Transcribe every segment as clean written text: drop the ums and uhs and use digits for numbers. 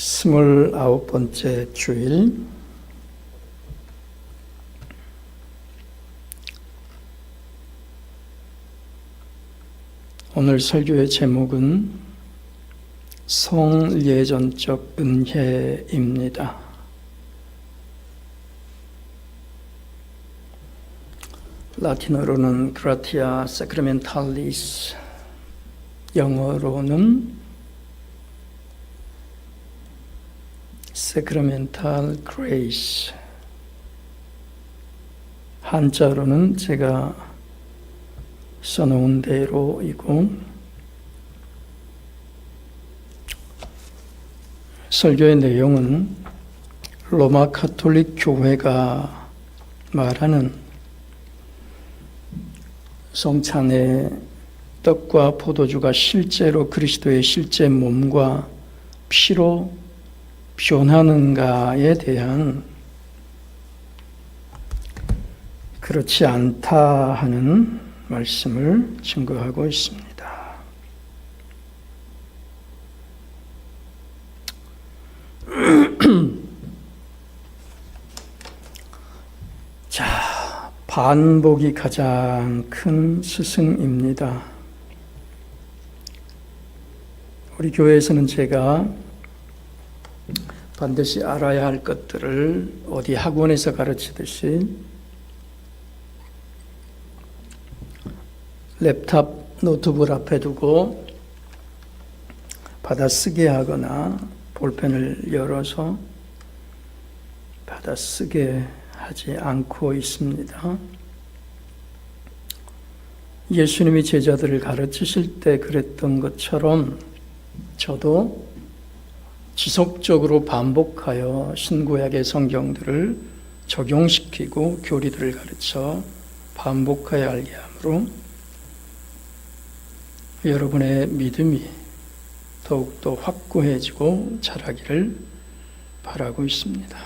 29번째 주일, 오늘 설교의 제목은 성예전적 은혜입니다. 라틴어로는 그라티아 사크라멘탈리스, 영어로는 Sacramental Grace, 한자로는 제가 써놓은 대로이고, 설교의 내용은 로마 가톨릭 교회가 말하는 성찬의 떡과 포도주가 실제로 그리스도의 실제 몸과 피로 변하는가에 대한 그렇지 않다 하는 말씀을 증거하고 있습니다. 자, 반복이 가장 큰 스승입니다. 우리 교회에서는 제가 반드시 알아야 할 것들을 어디 학원에서 가르치듯이 랩탑, 노트북 앞에 두고 받아쓰게 하거나 볼펜을 열어서 받아쓰게 하지 않고 있습니다. 예수님이 제자들을 가르치실 때 그랬던 것처럼 저도 지속적으로 반복하여 신구약의 성경들을 적용시키고 교리들을 가르쳐 반복하여 알게 하므로 여러분의 믿음이 더욱더 확고해지고 자라기를 바라고 있습니다.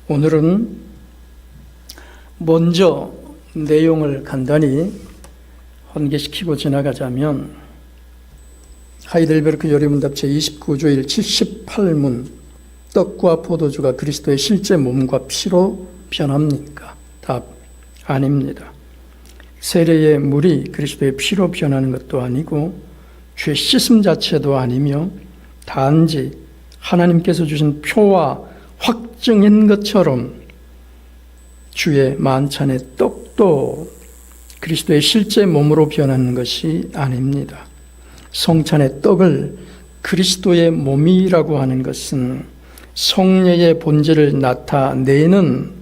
오늘은 먼저 내용을 간단히 환기시키고 지나가자면 하이델베르크 요리문답 제29조일 78문, 떡과 포도주가 그리스도의 실제 몸과 피로 변합니까? 답, 아닙니다. 세례의 물이 그리스도의 피로 변하는 것도 아니고 죄 씻음 자체도 아니며 단지 하나님께서 주신 표와 확증인 것처럼 주의 만찬의 떡도 그리스도의 실제 몸으로 변하는 것이 아닙니다. 성찬의 떡을 그리스도의 몸이라고 하는 것은 성례의 본질을 나타내는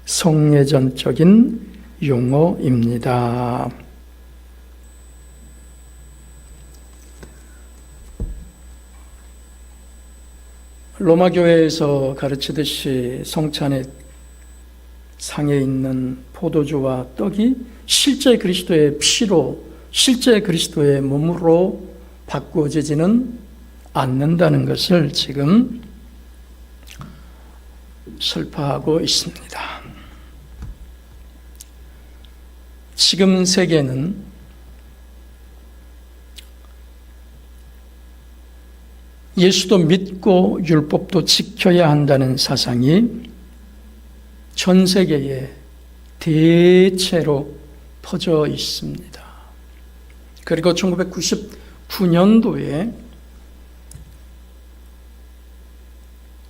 성례전적인 용어입니다. 로마 교회에서 가르치듯이 성찬의 상에 있는 포도주와 떡이 실제 그리스도의 피로, 실제 그리스도의 몸으로 바꾸어지지는 않는다는 것을 지금 설파하고 있습니다. 지금 세계는 예수도 믿고 율법도 지켜야 한다는 사상이 전 세계에 대체로 퍼져 있습니다. 그리고 1999년도에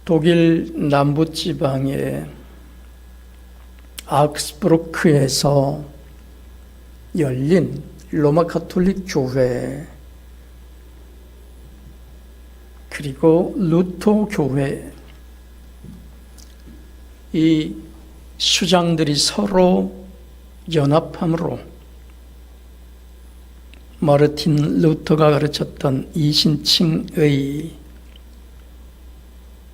독일 남부지방의 아우크스부르크에서 열린 로마 가톨릭 교회 그리고 루터 교회, 이 수장들이 서로 연합함으로 마르틴 루터가 가르쳤던 이신칭의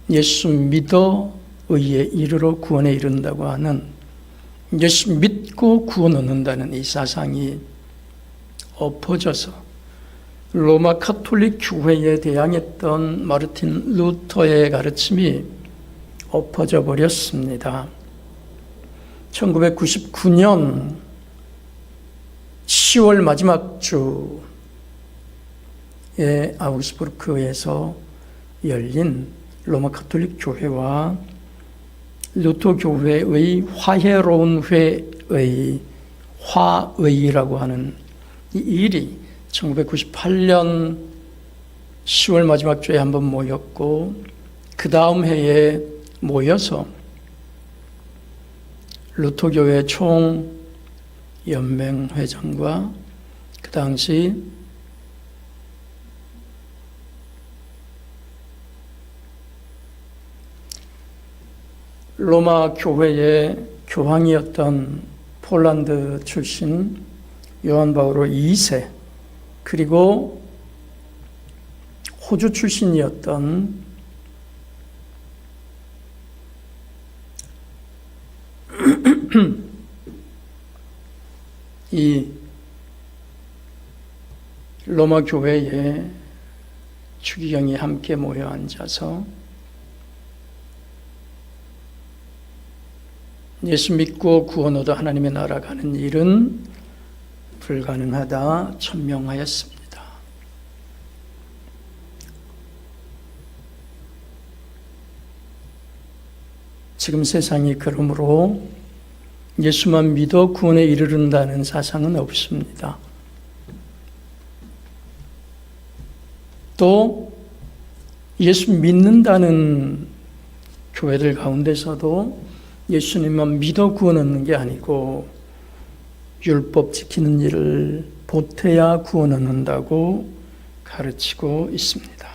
예수 믿어 의에 이르러 구원에 이른다고 하는 예수 믿고 구원 얻는다는 이 사상이 엎어져서 로마 가톨릭 교회에 대항했던 마르틴 루터의 가르침이 엎어져 버렸습니다. 1999년 10월 마지막 주에 아우그스부르크에서 열린 로마 가톨릭 교회와 루터 교회의 화해로운 회의, 화의라고 하는 이 일이 1998년 10월 마지막 주에 한번 모였고, 그 다음 해에 모여서 루터 교회 총 연맹 회장과 그 당시 로마 교회의 교황이었던 폴란드 출신 요한 바오로 2세, 그리고 호주 출신이었던 이 로마 교회의 추기경이 함께 모여 앉아서 예수 믿고 구원 얻어 하나님의 나라 가는 일은 불가능하다 천명하였습니다. 지금 세상이 그러므로 예수만 믿어 구원에 이르른다는 사상은 없습니다. 또 예수 믿는다는 교회들 가운데서도 예수님만 믿어 구원 얻는 게 아니고 율법 지키는 일을 보태야 구원 얻는다고 가르치고 있습니다.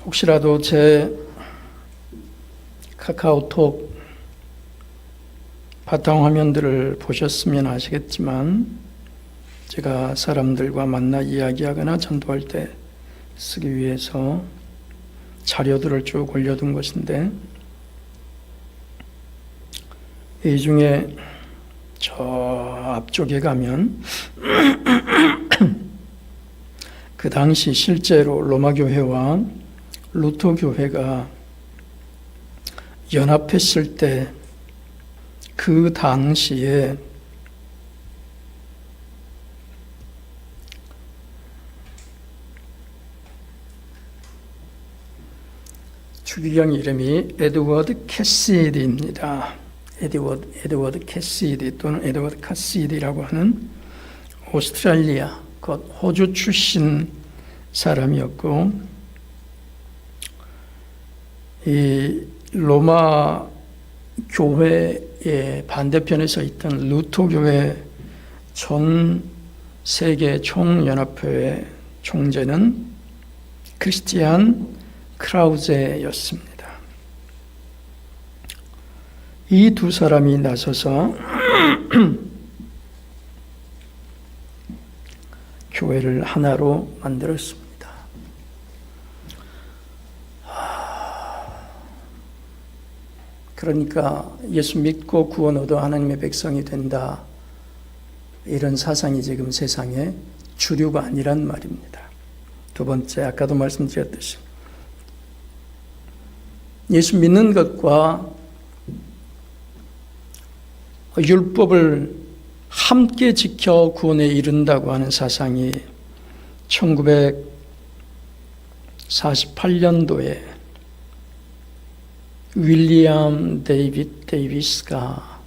혹시라도 제 카카오톡 바탕화면들을 보셨으면 아시겠지만, 제가 사람들과 만나 이야기하거나 전도할 때 쓰기 위해서 자료들을 쭉 올려둔 것인데, 이 중에 저 앞쪽에 가면 그 당시 실제로 로마 교회와 루터 교회가 연합했을 때 그 당시에 추기경 이름이 에드워드 캐시디입니다. 에드워드 캐시디 또는 에드워드 카시디라고 하는 오스트랄리아, 곧 호주 출신 사람이었고, 이 로마 교회의 반대편에 서 있던 루터 교회 전 세계 총연합회의 총재는 크리스티안 크라우제였습니다. 이 두 사람이 나서서 교회를 하나로 만들었습니다. 그러니까 예수 믿고 구원 얻어 하나님의 백성이 된다, 이런 사상이 지금 세상에 주류가 아니란 말입니다. 두 번째, 아까도 말씀드렸듯이 예수 믿는 것과 율법을 함께 지켜 구원에 이른다고 하는 사상이 1948년도에 윌리엄 데이빗 데이비스가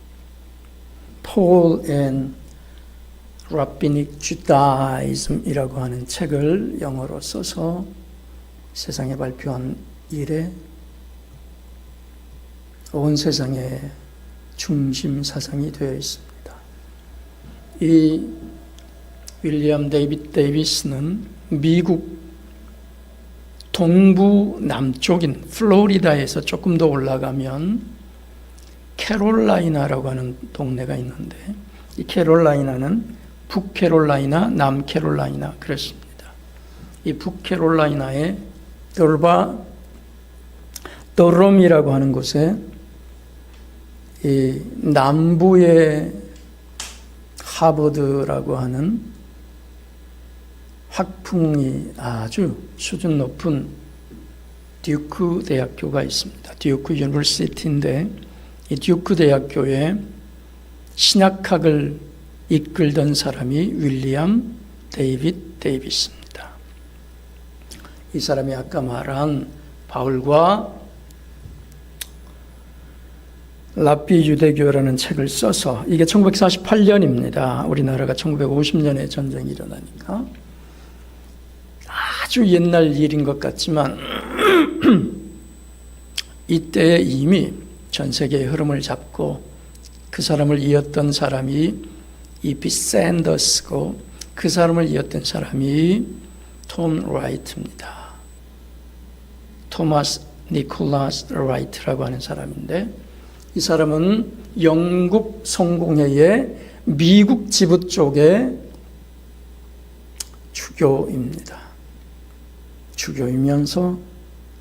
Paul and Rabbinic Judaism이라고 하는 책을 영어로 써서 세상에 발표한 이래 온 세상의 중심 사상이 되어 있습니다. 이 윌리엄 데이빗 데이비스는 미국 동부 남쪽인 플로리다에서 조금 더 올라가면 캐롤라이나라고 하는 동네가 있는데, 이 캐롤라이나는 북캐롤라이나, 남캐롤라이나 그렇습니다. 이 북캐롤라이나의 더럼이라고 하는 곳에 이 남부의 하버드라고 하는 학풍이 아주 수준 높은 듀크 대학교가 있습니다. 듀크 유니버시티인데, 이 듀크 대학교에 신약학을 이끌던 사람이 윌리엄 데이빗 데이비스입니다. 이 사람이 아까 말한 바울과 랍비 유대교라는 책을 써서, 이게 1948년입니다. 우리나라가 1950년에 전쟁이 일어나니까 아주 옛날 일인 것 같지만 이때 이미 전 세계의 흐름을 잡고 그 사람을 이었던 사람이 E.P. 샌더스고 그 사람을 이었던 사람이 톰 라이트입니다. 토마스 니콜라스 라이트라고 하는 사람인데, 이 사람은 영국 성공회의 미국 지부 쪽의 주교입니다. 주교이면서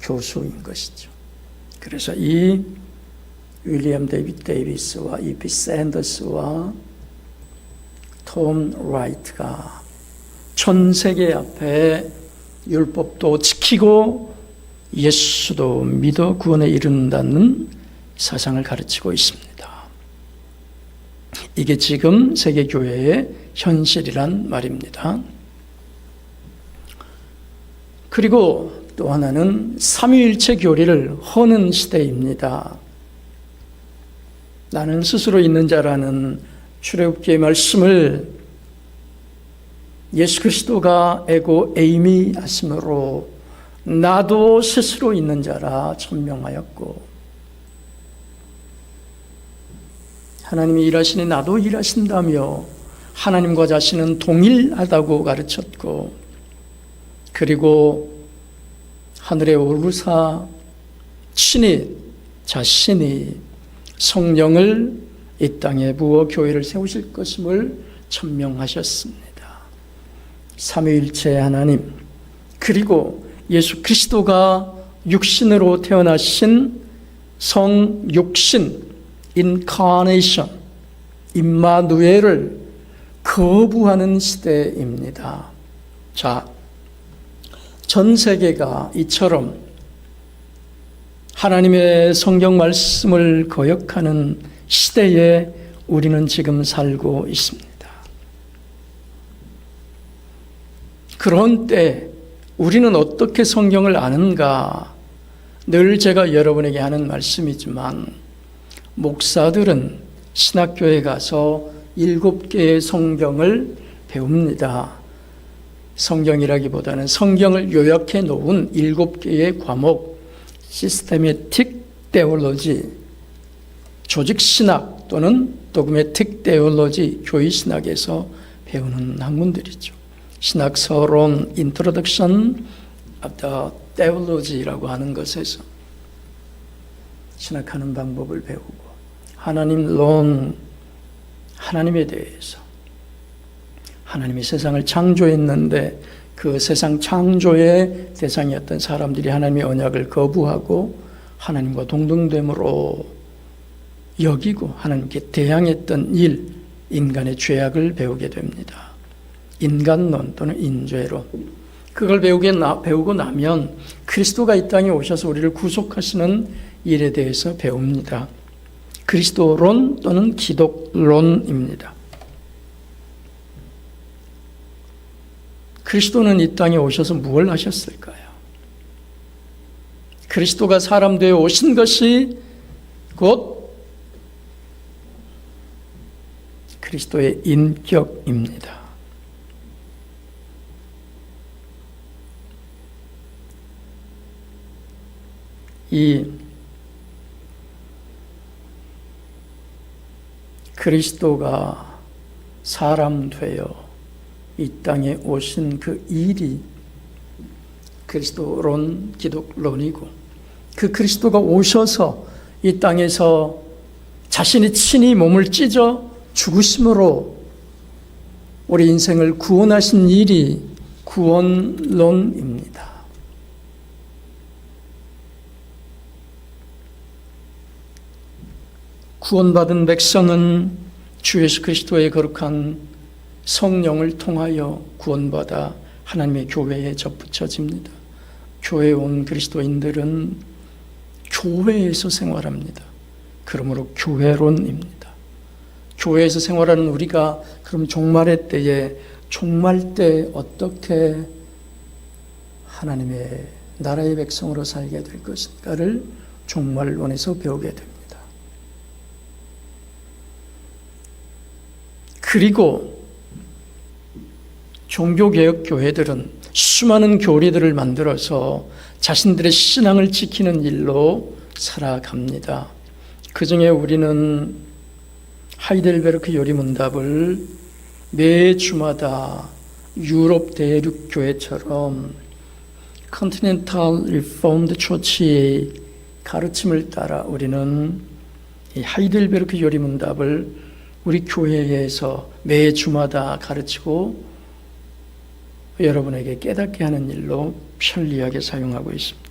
교수인 것이죠. 그래서 이 윌리엄 데이빗 데이비스와 E.P. 샌더스와 톰 라이트가 전 세계 앞에 율법도 지키고 예수도 믿어 구원에 이른다는 사상을 가르치고 있습니다. 이게 지금 세계교회의 현실이란 말입니다. 그리고 또 하나는 삼위일체 교리를 허는 시대입니다. 나는 스스로 있는 자라는 출애굽기의 말씀을 예수 그리스도가 에고 에이미 하심으로 나도 스스로 있는 자라 천명하였고, 하나님이 일하시니 나도 일하신다며 하나님과 자신은 동일하다고 가르쳤고, 그리고 하늘에 오르사 친히 자신이 성령을 이 땅에 부어 교회를 세우실 것임을 천명하셨습니다. 삼위일체 하나님, 그리고 예수 그리스도가 육신으로 태어나신 성육신 인카네이션 임마누엘을 거부하는 시대입니다. 자, 전 세계가 이처럼 하나님의 성경 말씀을 거역하는 시대에 우리는 지금 살고 있습니다. 그런 때 우리는 어떻게 성경을 아는가? 늘 제가 여러분에게 하는 말씀이지만, 목사들은 신학교에 가서 7개의 성경을 배웁니다. 성경이라기보다는 성경을 요약해 놓은 7개의 과목, 시스테매틱 테올로지, 조직신학 또는 도그매틱 테올로지, 교회신학에서 배우는 학문들이죠. 신학서론, Introduction of the Theology라고 하는 것에서 신학하는 방법을 배우고, 하나님론, 하나님에 대해서, 하나님이 세상을 창조했는데 그 세상 창조의 대상이었던 사람들이 하나님의 언약을 거부하고 하나님과 동등됨으로 여기고 하나님께 대항했던 일, 인간의 죄악을 배우게 됩니다. 인간론 또는 인죄론. 그걸 배우고 나면 그리스도가 이 땅에 오셔서 우리를 구속하시는 일에 대해서 배웁니다. 그리스도론 또는 기독론입니다. 그리스도는 이 땅에 오셔서 무엇을 하셨을까요? 그리스도가 사람 되어 오신 것이 곧 그리스도의 인격입니다. 이 그리스도가 사람 되어 이 땅에 오신 그 일이 그리스도론, 기독론이고, 그 그리스도가 오셔서 이 땅에서 자신이 친히 몸을 찢어 죽으심으로 우리 인생을 구원하신 일이 구원론입니다. 구원받은 백성은 주 예수 그리스도의 거룩한 성령을 통하여 구원받아 하나님의 교회에 접붙여집니다. 교회에 온 그리스도인들은 교회에서 생활합니다. 그러므로 교회론입니다. 교회에서 생활하는 우리가 그럼 종말의 때에 종말 때 어떻게 하나님의 나라의 백성으로 살게 될 것인가를 종말론에서 배우게 됩니다. 그리고 종교개혁 교회들은 수많은 교리들을 만들어서 자신들의 신앙을 지키는 일로 살아갑니다. 그 중에 우리는 하이델베르크 요리문답을 매 주마다 유럽 대륙 교회처럼 컨티넨탈 리포먼드 처치의 가르침을 따라 우리는 이 하이델베르크 요리문답을 우리 교회에서 매 주마다 가르치고 여러분에게 깨닫게 하는 일로 편리하게 사용하고 있습니다.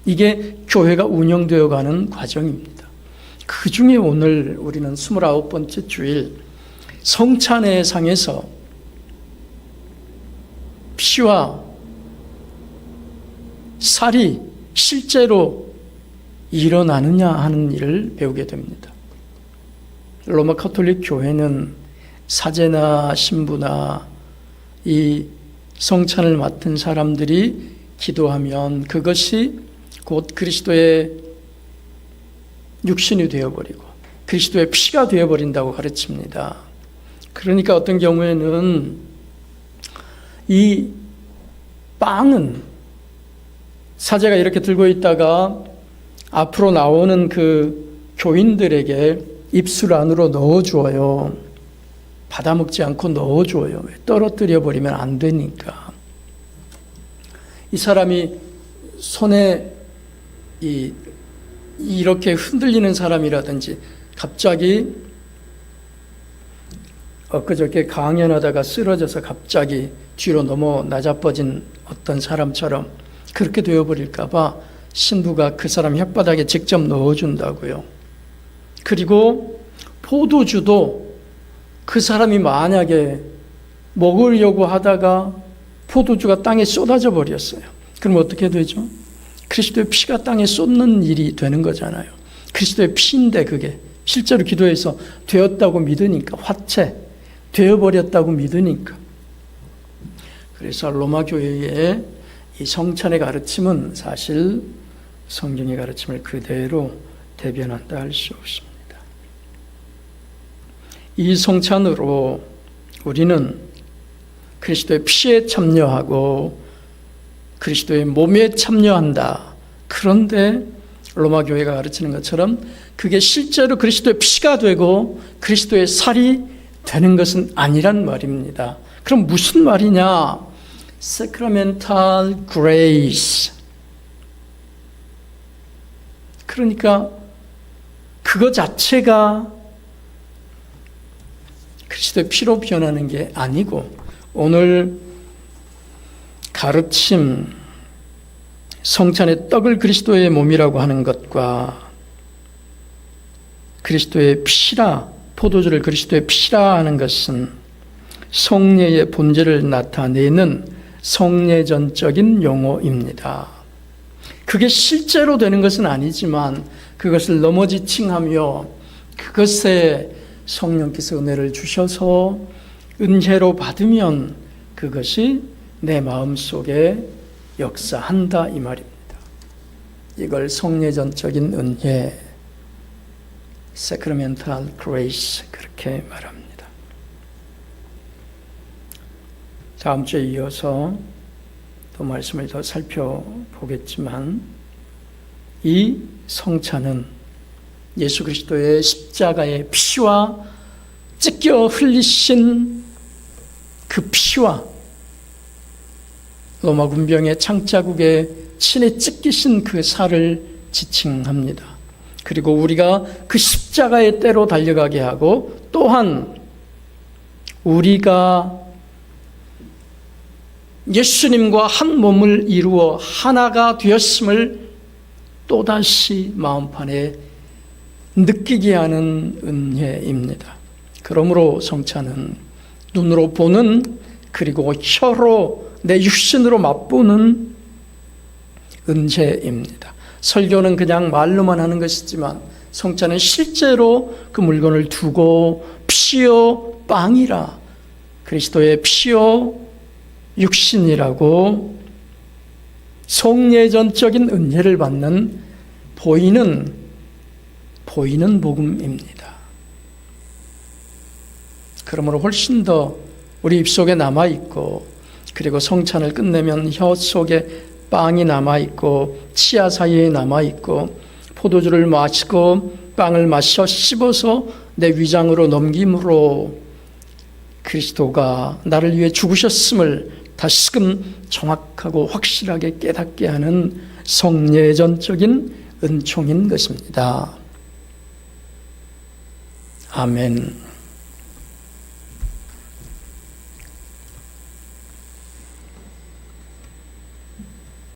이게 교회가 운영되어 가는 과정입니다. 그 중에 오늘 우리는 29번째 주일 성찬회상에서 피와 살이 실제로 일어나느냐 하는 일을 배우게 됩니다. 로마 가톨릭 교회는 사제나 신부나 이 성찬을 맡은 사람들이 기도하면 그것이 곧 그리스도의 육신이 되어버리고 그리스도의 피가 되어버린다고 가르칩니다. 그러니까 어떤 경우에는 이 빵은 사제가 이렇게 들고 있다가 앞으로 나오는 그 교인들에게 입술 안으로 넣어주어요. 받아먹지 않고 넣어줘요. 떨어뜨려 버리면 안 되니까. 이 사람이 손에 이렇게 흔들리는 사람이라든지 갑자기 엊그저께 강연하다가 쓰러져서 갑자기 뒤로 넘어 나자빠진 어떤 사람처럼 그렇게 되어버릴까 봐 신부가 그 사람 혓바닥에 직접 넣어준다고요. 그리고 포도주도 그 사람이 만약에 먹으려고 하다가 포도주가 땅에 쏟아져 버렸어요. 그럼 어떻게 되죠? 그리스도의 피가 땅에 쏟는 일이 되는 거잖아요. 그리스도의 피인데 그게 실제로 기도해서 되었다고 믿으니까 화채 되어버렸다고 믿으니까. 그래서 로마 교회의 이 성찬의 가르침은 사실 성경의 가르침을 그대로 대변한다 할 수 없습니다. 이 성찬으로 우리는 그리스도의 피에 참여하고 그리스도의 몸에 참여한다. 그런데 로마 교회가 가르치는 것처럼 그게 실제로 그리스도의 피가 되고 그리스도의 살이 되는 것은 아니란 말입니다. 그럼 무슨 말이냐? Sacramental grace. 그러니까 그거 자체가 그리스도의 피로 변하는 게 아니고 오늘 가르침 성찬의 떡을 그리스도의 몸이라고 하는 것과 그리스도의 피라 포도주를 그리스도의 피라 하는 것은 성례의 본질을 나타내는 성례전적인 용어입니다. 그게 실제로 되는 것은 아니지만 그것을 넘어지칭하며 그것에 성령께서 은혜를 주셔서 은혜로 받으면 그것이 내 마음속에 역사한다 이 말입니다. 이걸 성례전적인 은혜, Sacramental Grace 그렇게 말합니다. 다음 주에 이어서 또 말씀을 더 살펴보겠지만 이 성찬은 예수 그리스도의 십자가의 피와 찢겨 흘리신 그 피와 로마 군병의 창자국에 친히 찢기신 그 살을 지칭합니다. 그리고 우리가 그 십자가의 때로 달려가게 하고 또한 우리가 예수님과 한 몸을 이루어 하나가 되었음을 또다시 마음판에 느끼게 하는 은혜입니다. 그러므로 성찬은 눈으로 보는 그리고 혀로 내 육신으로 맛보는 은혜입니다. 설교는 그냥 말로만 하는 것이지만 성찬은 실제로 그 물건을 두고 피요 빵이라, 그리스도의 피요 육신이라고 속예전적인 은혜를 받는 보이는 복음입니다. 그러므로 훨씬 더 우리 입속에 남아있고, 그리고 성찬을 끝내면 혀 속에 빵이 남아있고 치아 사이에 남아있고, 포도주를 마시고 빵을 마셔 씹어서 내 위장으로 넘김으로 그리스도가 나를 위해 죽으셨음을 다시금 정확하고 확실하게 깨닫게 하는 성예전적인 은총인 것입니다. 아멘.